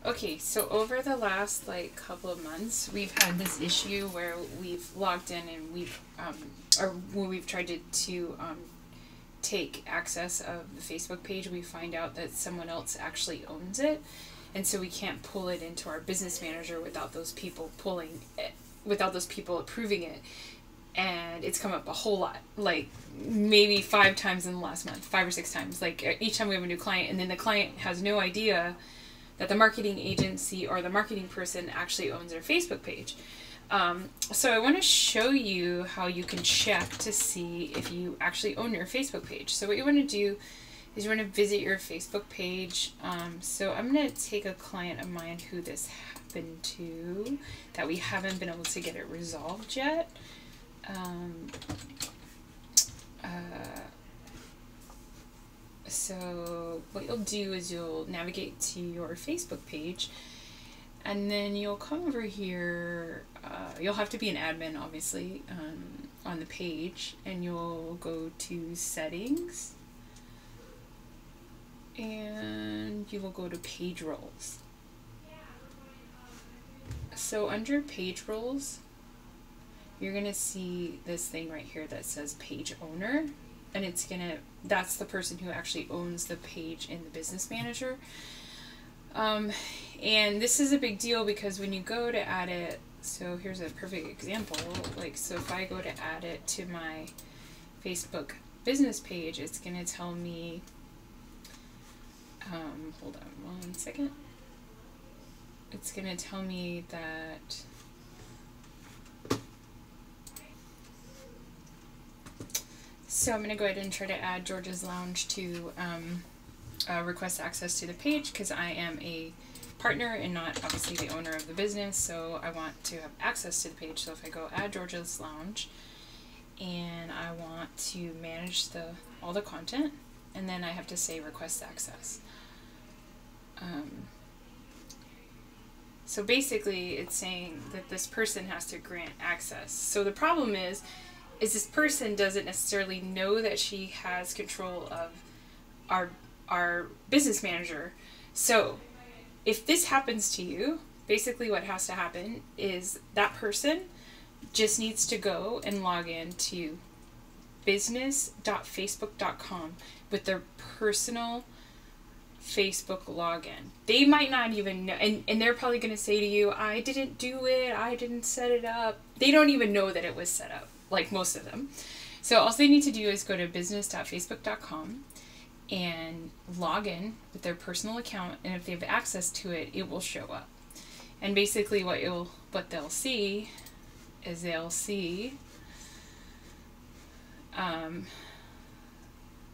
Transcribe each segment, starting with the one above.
Okay, so over the last like couple of months, we've had this issue where we've logged in and or when we've tried to take access of the Facebook page, we find out that someone else actually owns it, and so we can't pull it into our business manager without those people approving it. And it's come up a whole lot, like maybe 5 times in the last month, 5 or 6 times. Like each time we have a new client, and then the client has no idea that the marketing agency or the marketing person actually owns their Facebook page. So I want to show you how you can check to see if you actually own your Facebook page. So what you want to do is you want to visit your Facebook page. So I'm going to take a client of mine who this happened to, that we haven't been able to get it resolved yet. So what you'll do is you'll navigate to your Facebook page, and then you'll come over here. You'll have to be an admin, obviously, on the page, and you'll go to settings, and you will go to page roles. So under page roles, you're gonna see this thing right here that says page owner, and that's the person who actually owns the page in the business manager. And this is a big deal because when you go to add it, so here's a perfect example, like, so if I go to add it to my Facebook business page, it's gonna tell me, hold on one second, it's gonna tell me that so I'm going to go ahead and try to add Georgia's Lounge to request access to the page, because I am a partner and not obviously the owner of the business, so I want to have access to the page. So if I go add Georgia's Lounge and I want to manage all the content, and then I have to say request access. So basically it's saying that this person has to grant access. So the problem is this person doesn't necessarily know that she has control of our business manager. So if this happens to you, basically what has to happen is that person just needs to go and log in to business.facebook.com with their personal Facebook login. They might not even know, and they're probably going to say to you, I didn't do it, I didn't set it up. They don't even know that it was set up, like most of them. So all they need to do is go to business.facebook.com and log in with their personal account, and if they have access to it, it will show up. And basically what they'll see is they'll see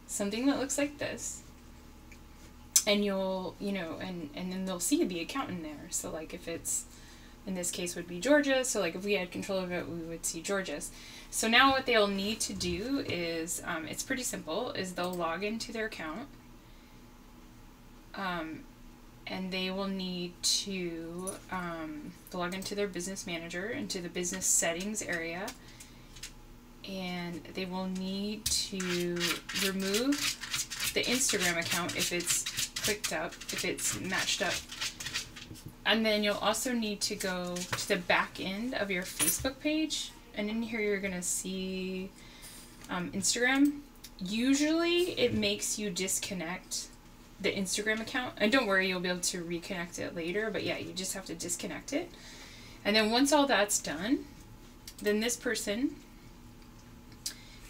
something that looks like this, and and then they'll see the account in there. So like if it's, in this case would be Georgia, so like if we had control of it, we would see Georgia's. So now what they'll need to do is, it's pretty simple, is they'll log into their account, and they will need to log into their business manager, into the business settings area, and they will need to remove the Instagram account if it's clicked up, if it's matched up. And then you'll also need to go to the back end of your Facebook page, and in here you're going to see Instagram. Usually it makes you disconnect the Instagram account, and don't worry, you'll be able to reconnect it later, but yeah, you just have to disconnect it. And then once all that's done, then this person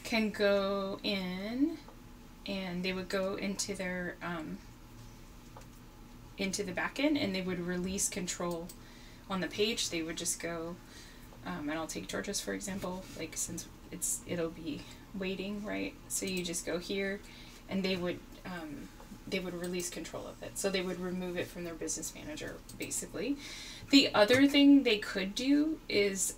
can go in, and they would go into their into the back end, and they would release control on the page. They would just go, and I'll take Georgia's for example, like since it'll be waiting, right? So you just go here, and they would release control of it. So they would remove it from their business manager, basically. The other thing they could do is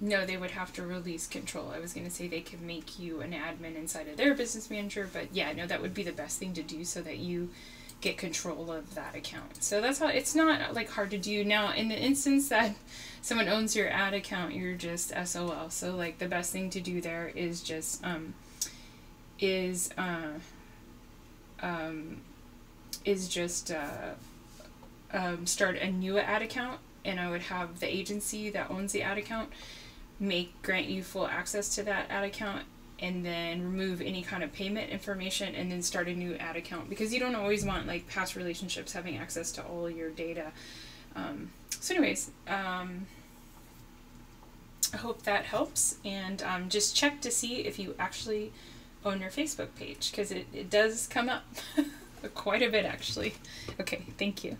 no, they would have to release control. I was going to say they could make you an admin inside of their business manager, but yeah, no, that would be the best thing to do so that you get control of that account. So that's how, it's not like hard to do. Now, in the instance that someone owns your ad account, you're just SOL. So like the best thing to do there is just is just start a new ad account, and I would have the agency that owns the ad account grant you full access to that ad account, and then remove any kind of payment information, and then start a new ad account, because you don't always want like past relationships having access to all your data. So anyways, I hope that helps, and just check to see if you actually own your Facebook page, because it does come up quite a bit actually. Okay, thank you.